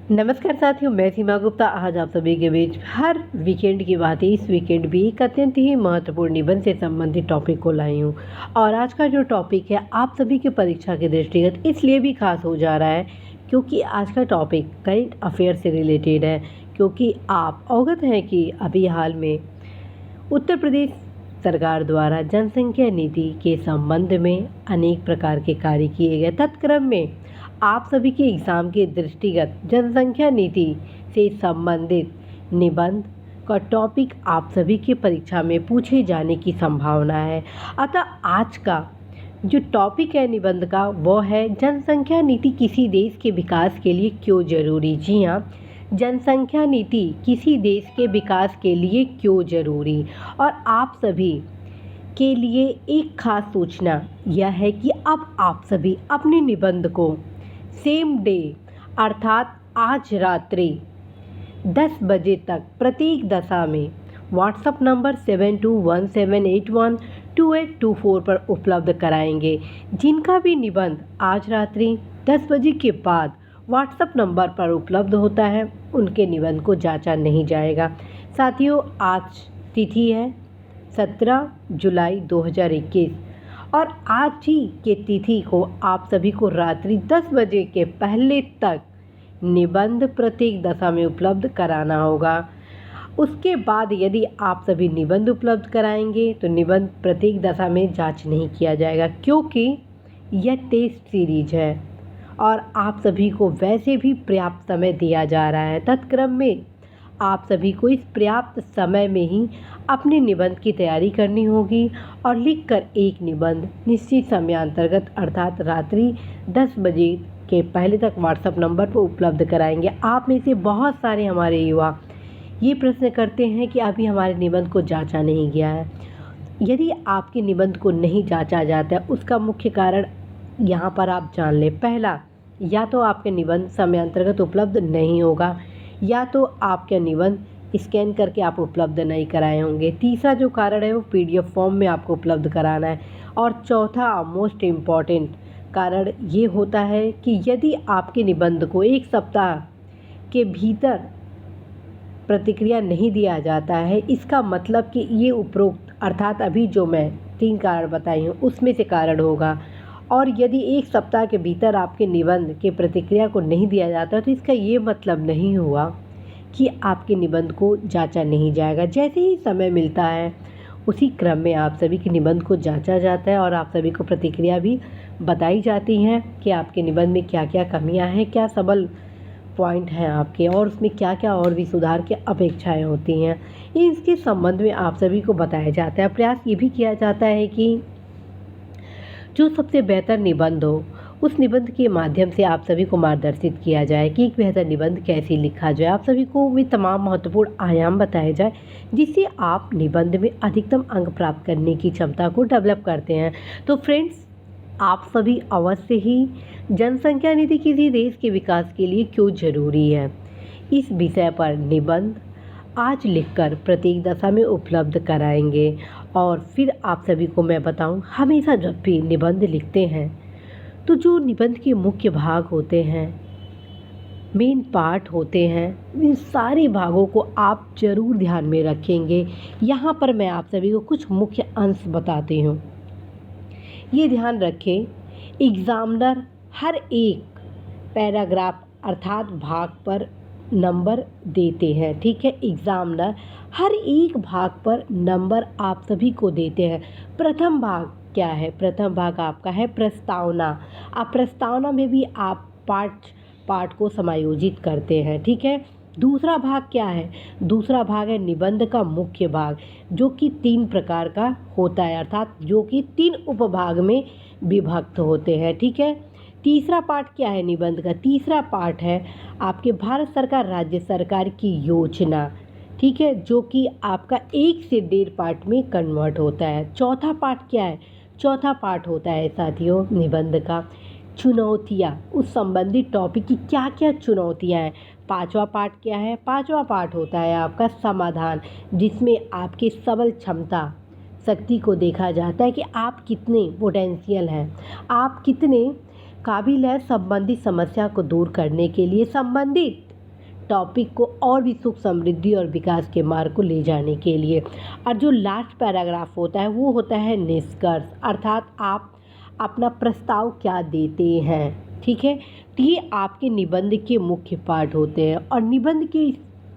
नमस्कार साथियों, मैं सीमा गुप्ता आज आप सभी के बीच हर वीकेंड की बात है। इस वीकेंड भी एक अत्यंत ही महत्वपूर्ण निबंध से संबंधित टॉपिक को लाई हूँ। और आज का जो टॉपिक है आप सभी के परीक्षा के दृष्टिगत इसलिए भी खास हो जा रहा है क्योंकि आज का टॉपिक करंट अफेयर से रिलेटेड है। क्योंकि आप अवगत हैं कि अभी हाल में उत्तर प्रदेश सरकार द्वारा जनसंख्या नीति के संबंध में अनेक प्रकार के कार्य किए गए। तत्क्रम में आप सभी के एग्ज़ाम के दृष्टिगत जनसंख्या नीति से संबंधित निबंध का टॉपिक आप सभी के परीक्षा में पूछे जाने की संभावना है। अतः आज का जो टॉपिक है निबंध का वो है जनसंख्या नीति किसी देश के विकास के लिए क्यों जरूरी। जी हाँ, जनसंख्या नीति किसी देश के विकास के लिए क्यों जरूरी। और आप सभी के लिए एक खास सूचना यह है कि अब आप सभी अपने निबंध को सेम डे अर्थात आज रात्रि 10 बजे तक प्रत्येक दशा में व्हाट्सएप नंबर 7217812824 पर उपलब्ध कराएंगे। जिनका भी निबंध आज रात्रि 10 बजे के बाद व्हाट्सएप नंबर पर उपलब्ध होता है उनके निबंध को जांचा नहीं जाएगा। साथियों, आज तिथि है 17 जुलाई 2021 और आज ही के तिथि को आप सभी को रात्रि 10 बजे के पहले तक निबंध प्रत्येक दशा में उपलब्ध कराना होगा। उसके बाद यदि आप सभी निबंध उपलब्ध कराएंगे तो निबंध प्रत्येक दशा में जांच नहीं किया जाएगा क्योंकि यह टेस्ट सीरीज है और आप सभी को वैसे भी पर्याप्त समय दिया जा रहा है। तत्क्रम में आप सभी को इस पर्याप्त समय में ही अपने निबंध की तैयारी करनी होगी और लिखकर एक निबंध निश्चित समयांतर्गत अर्थात रात्रि 10 बजे के पहले तक व्हाट्सएप नंबर पर उपलब्ध कराएंगे। आप में से बहुत सारे हमारे युवा ये प्रश्न करते हैं कि अभी हमारे निबंध को जांचा नहीं गया है। यदि आपके निबंध को नहीं जांचा जाता है उसका मुख्य कारण यहाँ पर आप जान लें। पहला, या तो आपके निबंध समयांतर्गत उपलब्ध नहीं होगा या तो आपके निबंध स्कैन करके आप उपलब्ध नहीं कराए होंगे। तीसरा जो कारण है वो PDF फॉर्म में आपको उपलब्ध कराना है। और चौथा मोस्ट इम्पॉर्टेंट कारण ये होता है कि यदि आपके निबंध को एक सप्ताह के भीतर प्रतिक्रिया नहीं दिया जाता है इसका मतलब कि ये उपरोक्त अर्थात अभी जो मैं 3 कारण बताई हूँ उसमें से कारण होगा। और यदि एक सप्ताह के भीतर आपके निबंध के प्रतिक्रिया को नहीं दिया जाता तो इसका ये मतलब नहीं हुआ कि आपके निबंध को जांचा नहीं जाएगा। जैसे ही समय मिलता है उसी क्रम में आप सभी के निबंध को जांचा जाता है और आप सभी को प्रतिक्रिया भी बताई जाती हैं कि आपके निबंध में क्या क्या कमियां हैं, क्या सबल पॉइंट हैं आपके और उसमें क्या क्या और भी सुधार की अपेक्षाएं होती हैं। इसके संबंध में आप सभी को बताया जाता है। प्रयास ये भी किया जाता है कि जो सबसे बेहतर निबंध हो उस निबंध के माध्यम से आप सभी को मार्गदर्शित किया जाए कि एक बेहतर निबंध कैसे लिखा जाए। आप सभी को वे तमाम महत्वपूर्ण आयाम बताए जाए जिससे आप निबंध में अधिकतम अंक प्राप्त करने की क्षमता को डेवलप करते हैं। तो फ्रेंड्स, आप सभी अवश्य ही जनसंख्या नीति किसी देश के विकास के लिए क्यों जरूरी है इस विषय पर निबंध आज लिखकर प्रत्येक दशा में उपलब्ध कराएंगे। और फिर आप सभी को मैं बताऊं, हमेशा जब भी निबंध लिखते हैं तो जो निबंध के मुख्य भाग होते हैं, मेन पार्ट होते हैं, इन सारे भागों को आप जरूर ध्यान में रखेंगे। यहाँ पर मैं आप सभी को कुछ मुख्य अंश बताती हूँ। ये ध्यान रखें, एग्जामिनर हर एक पैराग्राफ अर्थात भाग पर नंबर देते हैं। ठीक है, एग्जामिनर हर एक भाग पर नंबर आप सभी को देते हैं। प्रथम भाग क्या है? प्रथम भाग आपका है प्रस्तावना। आप प्रस्तावना में भी आप पार्ट को समायोजित करते हैं। ठीक है, दूसरा भाग क्या है? दूसरा भाग है निबंध का मुख्य भाग जो कि 3 प्रकार का होता है अर्थात जो कि 3 उपभाग में विभक्त होते हैं। ठीक है, तीसरा पार्ट क्या है निबंध का? तीसरा पार्ट है आपके भारत सरकार राज्य सरकार की योजना। ठीक है, जो कि आपका 1 से 1.5 पार्ट में कन्वर्ट होता है। चौथा पार्ट क्या है? चौथा पार्ट होता है साथियों निबंध का चुनौतियाँ, उस संबंधित टॉपिक की क्या क्या चुनौतियाँ हैं। पांचवा पार्ट क्या है? पांचवा पार्ट होता है आपका समाधान, जिसमें आपकी सबल क्षमता शक्ति को देखा जाता है कि आप कितने पोटेंशियल हैं, आप कितने काबिल है संबंधित समस्या को दूर करने के लिए। संबंधित टॉपिक को और भी सुख समृद्धि और विकास के मार्ग को ले जाने के लिए। और जो लास्ट पैराग्राफ होता है वो होता है निष्कर्ष, अर्थात आप अपना प्रस्ताव क्या देते हैं। ठीक है, तो ये आपके निबंध के मुख्य पार्ट होते हैं। और निबंध के इस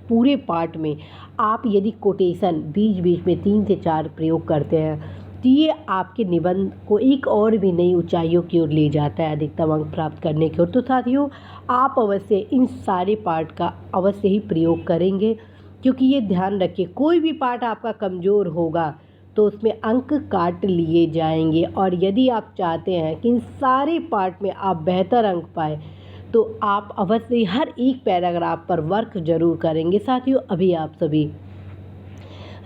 पूरे पार्ट में आप यदि कोटेशन बीच बीच में 3 से 4 प्रयोग करते हैं तो ये आपके निबंध को एक और भी नई ऊंचाइयों की ओर ले जाता है, अधिकतम अंक प्राप्त करने की ओर। तो साथियों, आप अवश्य इन सारे पार्ट का अवश्य ही प्रयोग करेंगे, क्योंकि ये ध्यान रखिए कोई भी पार्ट आपका कमज़ोर होगा तो उसमें अंक काट लिए जाएंगे। और यदि आप चाहते हैं कि इन सारे पार्ट में आप बेहतर अंक पाए तो आप अवश्य हर एक पैराग्राफ पर वर्क जरूर करेंगे। साथियों, अभी आप सभी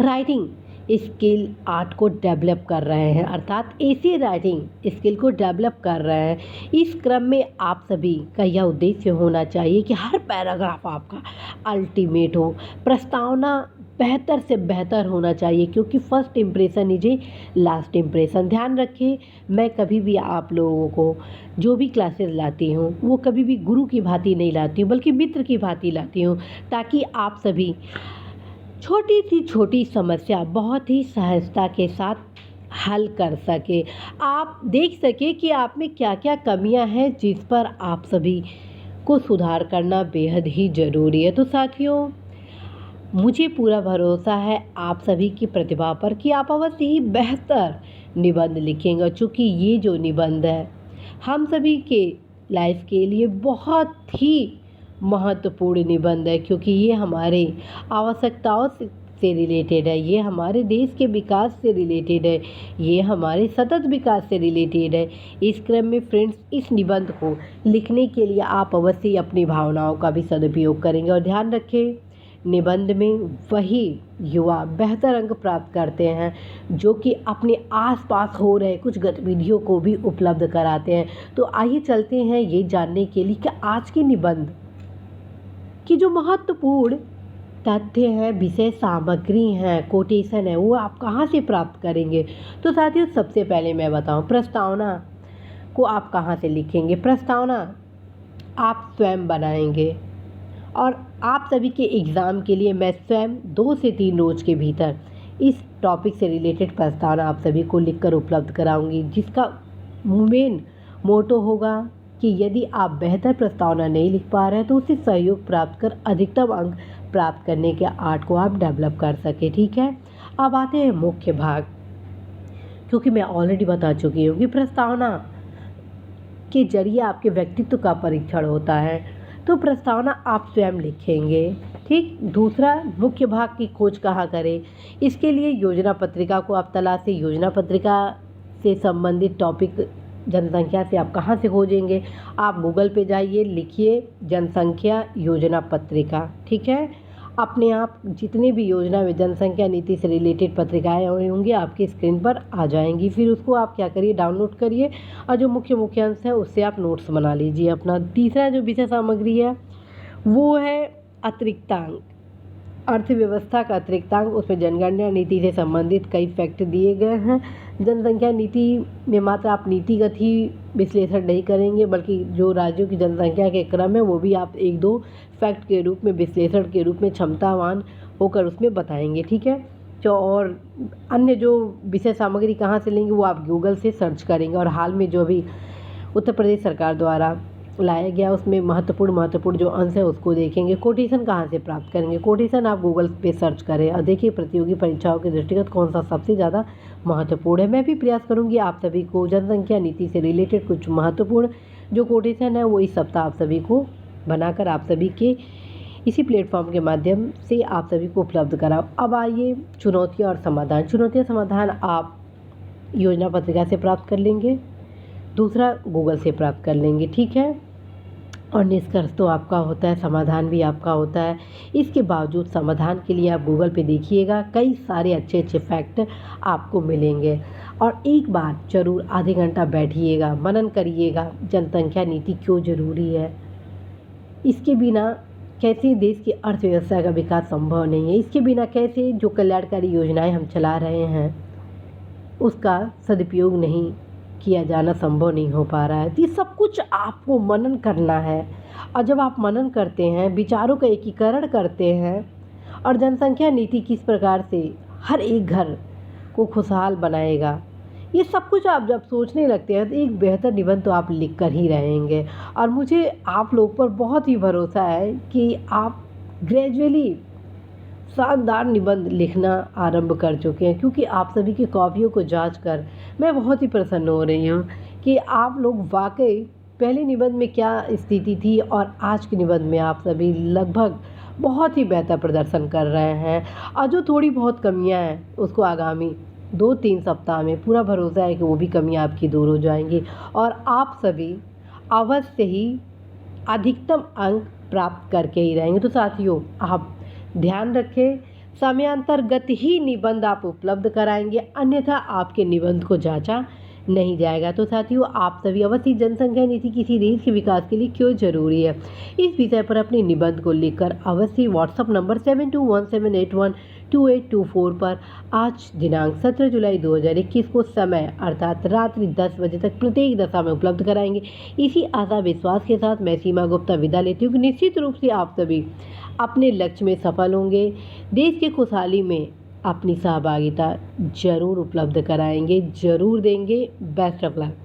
राइटिंग स्किल आर्ट को डेवलप कर रहे हैं, अर्थात ऐसी राइटिंग स्किल को डेवलप कर रहे हैं। इस क्रम में आप सभी का यह उद्देश्य होना चाहिए कि हर पैराग्राफ आपका अल्टीमेट हो, प्रस्तावना बेहतर से बेहतर होना चाहिए, क्योंकि first impression is a last impression. ध्यान रखें, मैं कभी भी आप लोगों को जो भी क्लासेस लाती हूँ वो कभी भी गुरु की भांति नहीं लाती हूँ, बल्कि मित्र की भांति लाती हूँ, ताकि आप सभी छोटी सी छोटी समस्या बहुत ही सहजता के साथ हल कर सके। आप देख सके कि आप में क्या क्या कमियां हैं जिस पर आप सभी को सुधार करना बेहद ही ज़रूरी है। तो साथियों, मुझे पूरा भरोसा है आप सभी की प्रतिभा पर कि आप अवश्य ही बेहतर निबंध लिखेंगे, चूँकि ये जो निबंध है हम सभी के लाइफ के लिए बहुत ही महत्वपूर्ण निबंध है, क्योंकि ये हमारे आवश्यकताओं से रिलेटेड है, ये हमारे देश के विकास से रिलेटेड है, ये हमारे सतत विकास से रिलेटेड है। इस क्रम में फ्रेंड्स, इस निबंध को लिखने के लिए आप अवश्य ही अपनी भावनाओं का भी सदुपयोग करेंगे। और ध्यान रखें, निबंध में वही युवा बेहतर अंक प्राप्त करते हैं जो कि अपने आसपास हो रहे कुछ गतिविधियों को भी उपलब्ध कराते हैं। तो आइए चलते हैं ये जानने के लिए कि आज के निबंध कि जो महत्वपूर्ण तथ्य हैं, विषय सामग्री हैं, कोटेशन है, वो आप कहाँ से प्राप्त करेंगे। तो साथियों, सबसे पहले मैं बताऊं, प्रस्तावना को आप कहाँ से लिखेंगे। प्रस्तावना आप स्वयं बनाएंगे, और आप सभी के एग्ज़ाम के लिए मैं स्वयं 2 से 3 रोज के भीतर इस टॉपिक से रिलेटेड प्रस्तावना आप सभी को लिखकर उपलब्ध कराऊंगी, जिसका मेन मोटो होगा कि यदि आप बेहतर प्रस्तावना नहीं लिख पा रहे हैं तो उससे सहयोग प्राप्त कर अधिकतम अंक प्राप्त करने के आर्ट को आप डेवलप कर सके। ठीक है, अब आते हैं मुख्य भाग, क्योंकि मैं ऑलरेडी बता चुकी हूँ कि प्रस्तावना के जरिए आपके व्यक्तित्व का परीक्षण होता है। तो प्रस्तावना आप स्वयं लिखेंगे। ठीक, दूसरा, मुख्य भाग की खोज कहाँ करें। इसके लिए योजना पत्रिका को आप तलाशें। योजना पत्रिका से संबंधित टॉपिक जनसंख्या से आप कहाँ से खोजेंगे। आप गूगल पे जाइए, लिखिए जनसंख्या योजना पत्रिका। ठीक है, अपने आप जितने भी योजना में जनसंख्या नीति से रिलेटेड पत्रिकाएं होंगी आपकी स्क्रीन पर आ जाएंगी। फिर उसको आप क्या करिए, डाउनलोड करिए, और जो मुख्य अंश है उससे आप नोट्स बना लीजिए अपना। तीसरा जो विषय सामग्री है वो है अतिरिक्तांक, अर्थव्यवस्था का अतिरिक्तांक। उसमें जनगणना नीति से संबंधित कई फैक्ट दिए गए हैं। जनसंख्या नीति में मात्र आप नीतिगत ही विश्लेषण नहीं करेंगे, बल्कि जो राज्यों की जनसंख्या के क्रम है वो भी आप 1-2 फैक्ट के रूप में, विश्लेषण के रूप में क्षमतावान होकर उसमें बताएंगे। ठीक है, तो और अन्य जो विषय सामग्री कहाँ से लेंगे वो आप गूगल से सर्च करेंगे। और हाल में जो भी उत्तर प्रदेश सरकार द्वारा लाया गया उसमें महत्वपूर्ण जो अंश है उसको देखेंगे। कोटेशन कहाँ से प्राप्त करेंगे। कोटेशन आप गूगल पे सर्च करें और देखिए प्रतियोगी परीक्षाओं के दृष्टिगत कौन सा सबसे ज़्यादा महत्वपूर्ण है। मैं भी प्रयास करूँगी आप सभी को जनसंख्या नीति से रिलेटेड कुछ महत्वपूर्ण जो कोटेशन है वो इस सप्ताह आप सभी को बनाकर आप सभी के इसी प्लेटफॉर्म के माध्यम से आप सभी को उपलब्ध कराओ। अब आइए चुनौतियाँ और समाधान। चुनौतियाँ समाधान आप योजना पत्रिका से प्राप्त कर लेंगे, दूसरा गूगल से प्राप्त कर लेंगे। ठीक है, और निष्कर्ष तो आपका होता है, समाधान भी आपका होता है। इसके बावजूद समाधान के लिए आप गूगल पे देखिएगा, कई सारे अच्छे फैक्ट आपको मिलेंगे। और एक बार ज़रूर आधे घंटा बैठिएगा, मनन करिएगा, जनसंख्या नीति क्यों ज़रूरी है, इसके बिना कैसे देश की अर्थव्यवस्था का विकास संभव नहीं है, इसके बिना कैसे जो कल्याणकारी योजनाएं हम चला रहे हैं उसका सदुपयोग नहीं किया जाना संभव नहीं हो पा रहा है। ये सब कुछ आपको मनन करना है और जब आप मनन करते हैं, विचारों का एकीकरण करते हैं और जनसंख्या नीति किस प्रकार से हर एक घर को खुशहाल बनाएगा, ये सब कुछ आप जब सोचने लगते हैं तो एक बेहतर निबंध तो आप लिख कर ही रहेंगे। और मुझे आप लोग पर बहुत ही भरोसा है कि आप ग्रेजुअली शानदार निबंध लिखना आरंभ कर चुके हैं, क्योंकि आप सभी की कॉपियों को जांच कर मैं बहुत ही प्रसन्न हो रही हूँ कि आप लोग वाकई पहले निबंध में क्या स्थिति थी और आज के निबंध में आप सभी लगभग बहुत ही बेहतर प्रदर्शन कर रहे हैं। और जो थोड़ी बहुत कमियां हैं उसको आगामी 2-3 सप्ताह में पूरा भरोसा है कि वो भी कमियां आपकी दूर हो जाएंगी और आप सभी अवश्य ही अधिकतम अंक प्राप्त करके ही रहेंगे। तो साथियों, आप ध्यान रखें, समयांतर्गत ही निबंध आप उपलब्ध कराएंगे, अन्यथा आपके निबंध को जांचा नहीं जाएगा। तो साथियों, आप सभी अवश्य जनसंख्या नीति किसी देश के विकास के लिए क्यों जरूरी है, इस विषय पर अपने निबंध को लिखकर अवश्य व्हाट्सएप नंबर 7217812824 पर आज दिनांक 17 जुलाई 2021 को समय अर्थात रात्रि 10 बजे तक प्रत्येक दशा में उपलब्ध कराएंगे। इसी आशा विश्वास के साथ मैं सीमा गुप्ता विदा लेती हूँ कि निश्चित रूप से आप सभी अपने लक्ष्य में सफल होंगे, देश की खुशहाली में अपनी सहभागिता जरूर उपलब्ध कराएंगे, जरूर देंगे। Best of luck.